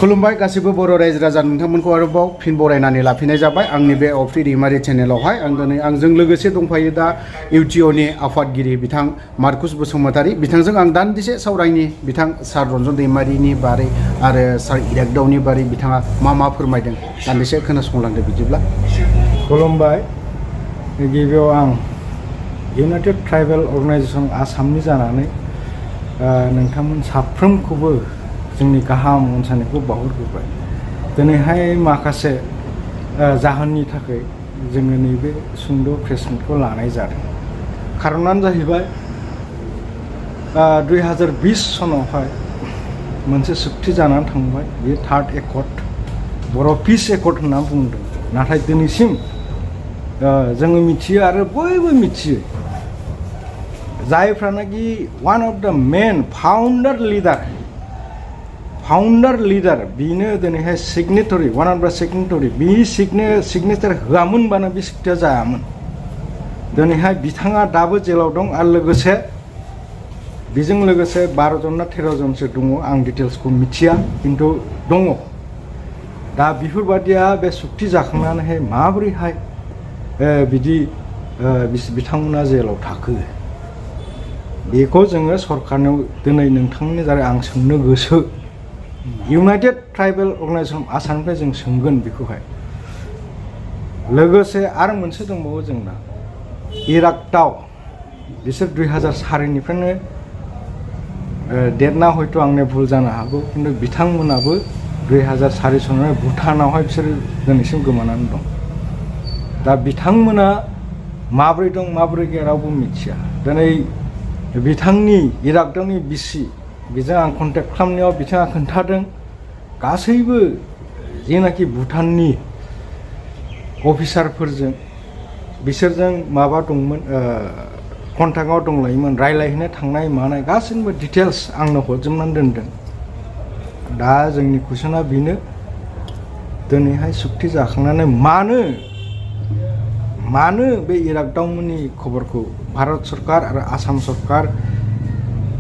खुलुमबाय गासिबो बर' रायजो राजा नोंथांमोनखौ आरोबाव फिन बरायनानै लाफिननाय जाबाय आंनि बे अफ्रि दैमारि चेनेलावहाय आं दिनै आंजों लोगोसे दंफायो दा इउटिअनि आफादगिरि बिथां मार्कुस बसुमतारी बिथांजों आं दान्दिसे सावरायनि बिथां सार रन्जन दैमारिनि बारै आरो सार इरागदावनि बारै बिथाङा मा फोरमायदों दान्दिसे खोनासंलांदो बिदिब्ला। खुलुमबाय गिबियाव आं इउनाइटेड ट्राइबेल अर्गानाइजेसन आसामनि जानानै नोंथांमोन साफ्रोमखौबो जोंनि गाहाम अनसायनायखौ बावहरग्रोबाय। दिनैहाय माखासे जाहोननि थाखाय जोङो नैबे सुंद' प्रेसमिटखौ लानाय जादों। खारनानो जाहैबाय 2020 सनावहाय मोनसे सुक्ति जानानै थांबाय, बेयो थार्ड एकर्ड बर' पिस एकर्ड होनना बुंदों। नाथाय दिनैसिम जोङो मिथियो आरो बयबो मिथियो जायफ्रानाखि वान अफ द मेन फाउन्डार लिडार बेनो दिनैहाय सिगनेटरि वान अफ द सिगनेटरि बे सिगनेचार होआमोनबानो बे सुक्तिया जायामोन। दिनैहाय बिथाङा दाबो जेलाव दं आरो लोगोसे बेजों लोगोसे 12 जन ना 13 जनसो दङ, आं डिटेल्सखौ मिथिया खिन्थु दङ। दा बेफोरबादिया बे सुक्ति जाखांनानैहाय माबोरैहाय बिदि बिथांमोना जेलाव थाखो बेखौ जोङो सरकारनाव दिनै नोंथांनि दारै आं सोंनो गोसो। इउनाइटेड ट्राइबेल अर्गानाइजेसन आसामनिफ्राय जों सोंगोन बेखौहाय। लोगोसे आरो मोनसे दंबावो जोंना इरागदाव, बिसोर 2004निफ्रायनो डेटना हयथ' आंनि भुल जानो हागौ, खिन्थु बिथांमोनाबो 2004 सनाव भुटानावहाय बिसोर दिनैसिम गोमानानै दं। दा बिथांमोना माब्रै दं माब्रै गैया रावबो मिथिया। दिनै बिथांनि इरागदावनि बिसि बेजों आं कन्टेक्ट खालामनायाव बिथाङा खोन्थादों गासैबो जेनाखि भुटाननि अफिसारफोरजों बिसोरजों माबा दंमोन, कन्टेक्टआव दंलायोमोन, रायलायहैनो थांनाय मानाय गासैबो डिटेल्स आंनो हरजोबनानै दोनदों। दा जोंनि कुइसना बेनो दिनैहाय सुक्ति जाखांनानै मानो बे इरागदावमोननि खबरखौ भारत सरकार आरो आसाम सरकार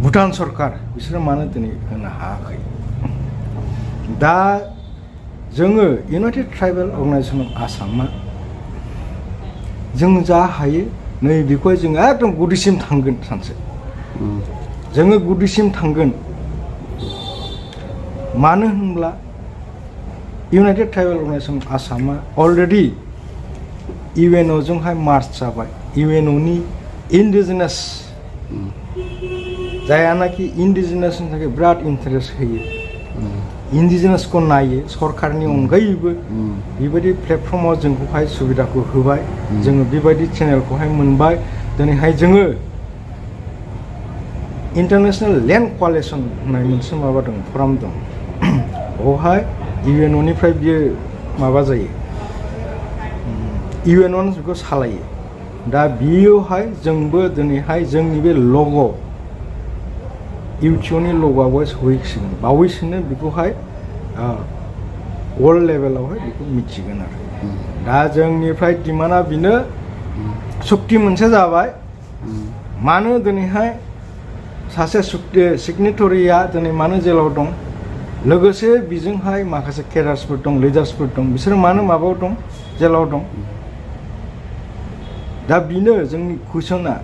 भुटान सरकार बिसोरो मानो दिनै होनो हायाखै। दा जोङो इउनाइटेड ट्राइबेल अर्गानाइजेसन अफ आसामा जों जा हायो नै बेखौहाय जोङो एकदम गुदिसिम थांगोन। सानसे जोङो गुदिसिम थांगोन। मानो होनब्ला इउनाइटेड ट्राइबेल अर्गानाइजेसन आसामा अलरेडि इउएनअजोंहाय मार्च जाबाय। इउएनअनि इन्डिजिनास जायानाखि इन्डिजिनासनि थाखाय बिराद इन्टारेस्ट होयो, इन्डिजिनासखौ नायो, सरकारनि अनगायैबो बेबायदि प्लेटफर्माव जोंखौहाय सुबिदाखौ होबाय। जोङो बेबायदि चेनेलखौहाय मोनबाय। दिनैहाय जोङो इन्टारनेसनेल लेन्ड क'लिसन होननाय मोनसे माबा दं, फराम दं। बेवहाय इउएनअनिफ्राय बियो माबा जायो, इउएनअ बेखौ सालायो। दा बेयावहाय जोंबो दिनैहाय जोंनि बे लग' इउटिअनि लग'आबो सहैसिगोन। बावैसोनो बेखौहाय वर्ल्ड लेभेलावहाय बेखौ मिथिगोन आरो। दा जोंनिफ्राय डिमान्डआ बेनो, सुक्ति मोनसे जाबाय। मानो दिनैहाय सासे सिगनेटरिया दिनै मानो जेलाव दं, लोगोसे बेजोंहाय माखासे केडार्सफोर दं, लिडार्सफोर दं, बिसोरो मानो माबायाव दं, जेलाव दं। दा बेनो जोंनि कुइसना।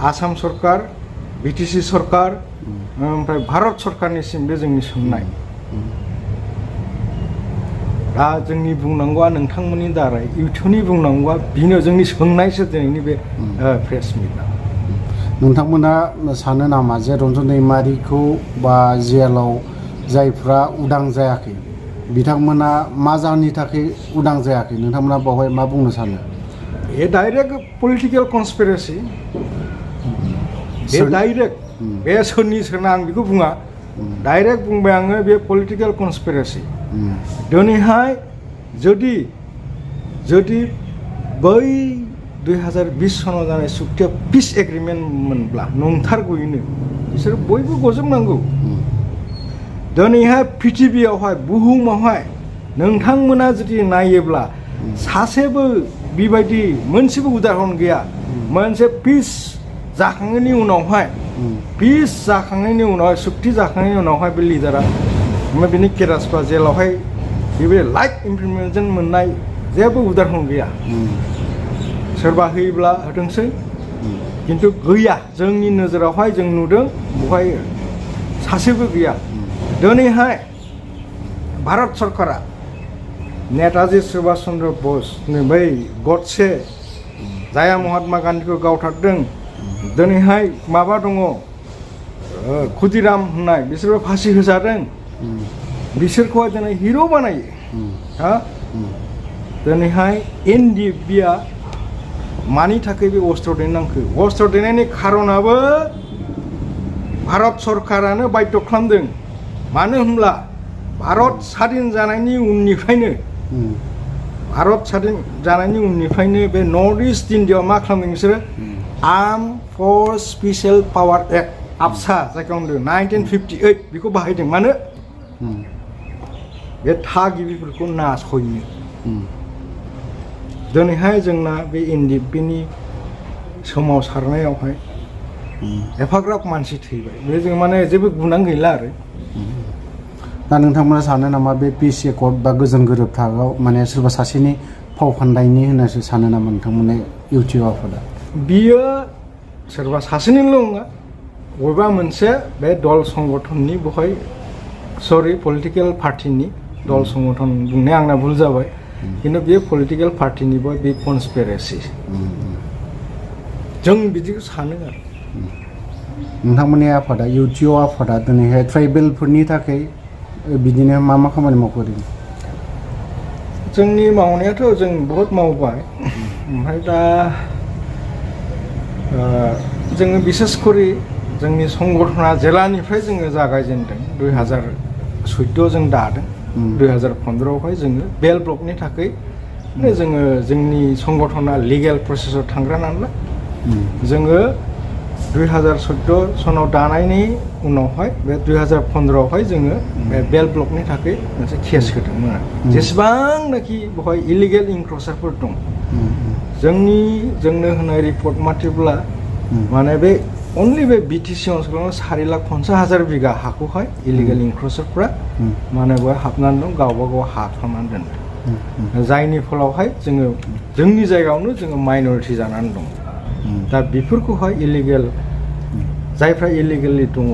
आसाम सरकार, बिटिसि सरकार, ओमफ्राय भारत सरकारनिसिम बे जोंनि सोंनाय। दा जोंनि बुंनांगौआ नोंथांमोननि दारै इउटिअनि बुंनांगौआ बेनो, जोंनि सोंनायसो दिनैनि बे प्रेस मिटआ। नोंथांमोना सानो नामा जे रन्जन दैमारिखौ बा जेलाव जायफ्रा उदां जायाखै बिथांमोना मा जाहोननि थाखाय उदां जायाखै, नोंथांमोना बावहाय मा बुंनो सानो? बे डाइरेक्ट पलिटिकेल कनस्पिरेसि, बे डाइरेक्ट बे सोरना आं बेखौ बुङा, डाइरेक्ट बुंबाय आङो, बे पलिटिकेल कनस्पिरेसि। दिनैहाय जुदि बै 2020 सनाव जानाय सुक्तिया पिस एग्रिमेन्ट मोनब्ला नंथारगौयैनो बिसोर बयबो गजोबनांगौ। दिनैहाय पृथिबियावहाय बुहुमावहाय नोंथांमोना जुदि नायोब्ला सासेबो बेबायदि मोनसेबो उदाहरन गैया। मोनसे पिस जाखांनायनि उनावहाय सुक्ति जाखांनायनि उनावहाय बे लिडारा ओमफ्राय बिनि केरासफ्रा जेलावहाय बेबायदि लाइफ इमप्रिमेन्टजों मोननाय जेबो उदाहरन गैया सोरबा होयोब्ला होथोंसै खिन्थु गैया जोंनि नोजोरावहाय जों नुदों बेवहाय सासेबो गैया दिनैहाय भारत सरकारा नेताजी सुभाष चन्द्र बस बै गडसे जाया महात्मा गान्धीखौ गावथारदों दिनैहाय माबा दङ खुदिराम होननाय बिसोरबो फासि होजादों बिसोरखौहाय दिनै हिर' बानायो हा दिनैहाय NDFB-आ मानि थाखाय बे अस्त्र देनो नांखो अस्त्र देनायनि खारनाबो भारत सरकारानो बाध्य खालामदों मानो होनब्ला भारत स्वाधीन जानायनि उननिफ्रायनो बे नर्थ इस्ट इण्डियाआव मा खालामदों बिसोरो आर्म फर्स स्पेसियेल पावार एक्ट आबसा जायखौ होनदों 1958 बेखौ बाहायदों मानो बे थागिबिफोरखौ नासयनो दिनैहाय जोंना बे NDFB-नि सोमावसारनायावहाय एफाग्राब मानसि थैबाय बे जों माने जेबो गुनां गैला आरो दा नोंथांमोना सानो नामा बे पिस एकर्ड बा गोजोन गोरोबथायाव माने सोरबा सासेनि फाव फान्दायनि होननासो सानो नामा नोंथांमोननि इउटिउब आफादा बियो सोरबा सासेनिल' नङा बबेबा मोनसे बे दल संगठननि बेवहाय सरि पलिटिकेल पार्टिनि दल संगठन बुंनाया आंना भुल जाबाय खिन्थु बेयो पलिटिकेल पार्टिनिबो बे कनस्पिरेसि जों बिदिखौ सानो आरो नोंथांमोननि आफादा इउटिअ आफादा दिनैहाय ट्राइबेलफोरनि थाखाय बिदिनो मा खामानि मावदों जोंनि मावनायाथ' जों बहुत मावबाय ओमफ्राय दा जोङो बिसेस करि जोंनि संगठना जेलानिफ्राय जोङो जागायजेनदों 2014 जों दादों 2015आवहाय जोङो बेल ब्लकनि थाखाय जोङो जोंनि संगठना लिगेल प्रसेसआव थांग्रा नालाय जोङो 2014 सनाव दानायनि उनावहाय बे 2015आवहाय जोङो बे बेल ब्लकनि थाखाय मोनसे केस होदोंमोन जेसेबांनाखि बेवहाय इलिगेल इनक्रचारफोर दं जोंनो होनाय रिपर्ट मथेब्ला माने बे अनलि बे BTC ओनसोलावनो 4,50,000 बिगा हाखौहाय इलिगेल इनक्रचारफ्रा माने बेवहाय हाबनानै दं गावबा गाव हा खालामनानै दोनदों जायनि फलावहाय जोङो जोंनि जायगायावनो जोङो माइनरिटि जानानै दं दा बेफोरखौहाय इलिगेल जायफ्रा इलिगेलि दङ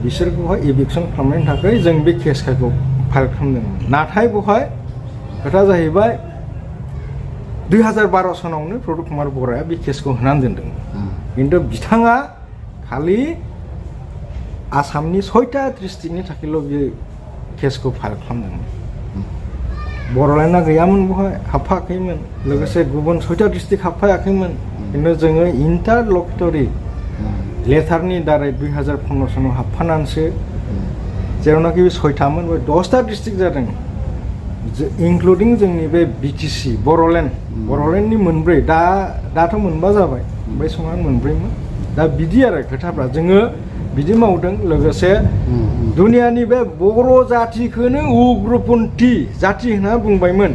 बिसोरखौहाय इभिक्सन खालामनायनि थाखाय जों बे केसखौ फाइल खालामदोंमोन नाथाय बेवहाय खोथा जाहैबाय 2012 सनावनो प्रदुप कुमार बराया बे केसखौ होनानै दोनदों खिन्थु बिथाङा खालि आसामनि 6टा डिस्ट्रिक्टनि थाखायल' बे केसखौ फाइल खालामदोंमोन बर'लेण्डआ गैयामोन बेवहाय हाबफायाखैमोन लोगोसे गुबुन 6टा डिस्ट्रिक्ट हाबफायाखैमोन खिन्थु जोङो इन्टारल'किटरि लेटारनि दारै 2015 सनाव हाबफानानैसो जेरावनाखि बे 6टामोन बे 10टा डिस्ट्रिक्ट जादों इनक्लुडिं जोंनि बे BTC बर'लेण्डनि मोनब्रै दाथ' मोनबा जाबाय बै समाव मोनब्रैमोन दा बिदि आरो खोथाफ्रा जोङो बिदि मावदों लोगोसे दुनियानि बे बर' जाथिखौनो उग्रपन्थी जाति होनना बुंबायमोन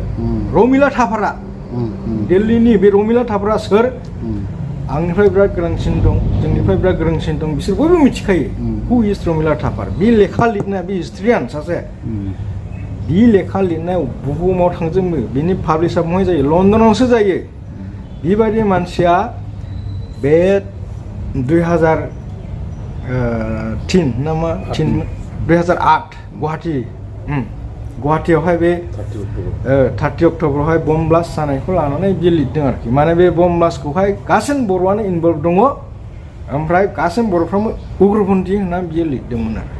रमिला थापारा दिल्लीनि बे रमिला थापारा सोर आंनिफ्राय बिराद गोरोंसिन दं जोंनिफ्राय बिराद गोरोंसिन दं बिसोर बयबो मिथिखायो हु इज रमिला थापार बे लेखा लिरनाय बे हिस्ट्रियान सासे बे लेखा लिरनाय बुहुमाव थांजोबो बिनि पाब्लिसआ बहाय जायो लण्डनावसो जायो बेबायदि मानसिया बे 2003 नामा 2008 गुवाहाटीयावहाय बे 30 अक्ट'बरावहाय बम ब्लास्ट जानायखौ लानानै बियो लिरदों आरोखि माने बे बम ब्लास्टखौहाय गासैबो बर'आनो इनभल्भ दङ ओमफ्राय गासैबो बर'फ्राबो उग्रपन्थी होनना बियो लिरदोंमोन आरो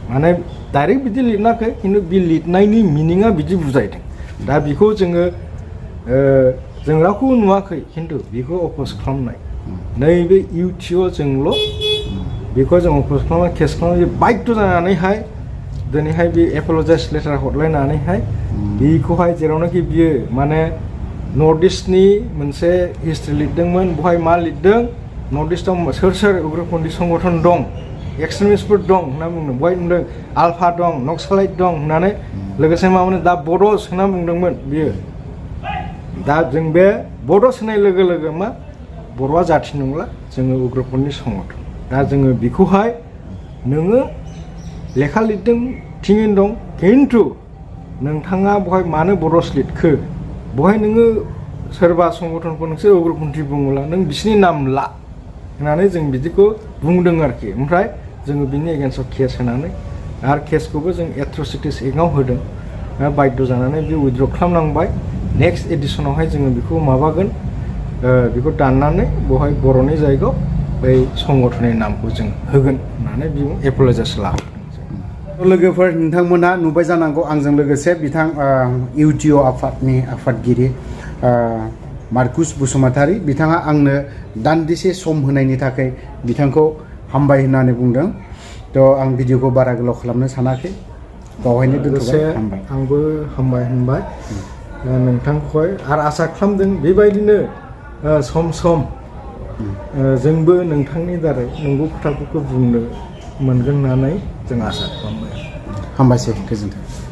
माने डाइरेक्ट बिदि लिरनाखै खिन्थु बे लिरनायनि मिनिङा बिदि बुजायदों दा बेखौ जोङो जों रावखौबो नुवाखै खिन्थु बेखौ अप'ज खालामनाय नैबे इउटिअ जोंल' बेखौ जों अप'ज खालामनाय केस खालामनाय बाध्य जानानैहाय दिनैहाय बे एप'लजाइज लेटार हरलायनानैहाय बेखौहाय जेरावनाखि बियो माने नर्थ इस्टनि मोनसे हिस्ट्रि लिरदोंमोन बेवहाय मा लिरदों नर्थ इस्टआव सोर उग्रपन्थी संगठन दं एक्सट्रिमिस्टफोर दं होनना बुंदों बेवहाय बुंदों आल्फा दं नक्सालाइट दं होननानै लोगोसे मा बुंदों दा बड'स होनना बुंदोंमोन बियो दा जों बे बड'स होनाय लोगो लोगो मा बर'आ जाथि नंला जोङो उग्रपन्थी संगठन दा जोङो बेखौहाय नोङो लेखा लिरदों थिगैनो दं खिन्थु नोंथाङा बहाय मानो बर'स लिरखो बहाय नोङो सोरबा संगठनखौ नोंसोर उग्रपन्थी बुङोब्ला नों बिसिनि नाम ला होननानै जों बिदिखौ बुंदों आरोखि ओमफ्राय जोङो बिनि एगेन्स्टआव केस होनानै आरो केसखौबो जों एट्रसिटिस एक्टआव होदों बाध्य जानानै बे उइथड्र खालामनांबाय नेक्स्ट एडिसनावहाय जोङो बेखौ माबागोन बेखौ दाननानै बहाय बर'नि जायगायाव बै संगठननि नामखौ जों होगोन होननानै बेयाव एपलजाइस लाहोदों लोगोफोर नोंथांमोना नुबाय जानांगौ आंजों लोगोसे बिथां इउटिअ आफादनि आफादगिरि मार्कुस बसुमतारी बिथाङा आंनो दान्दिसे सम होनायनि थाखाय बिथांखौ हामबाय होननानै बुंदों थ' आं भिडिअखौ बारा गोलाव खालामनो सानाखै बावहायनो दोनथ'बाय हामबाय आंबो हामबाय होनबाय नोंथांखौहाय आरो आसा खालामदों बेबायदिनो सम सम जोंबो नोंथांनि दारै नंगौ खोथाफोरखौ बुंनो मोनगोन होननानै जों आसा खालामबाय हामबायसै गोजोन्थों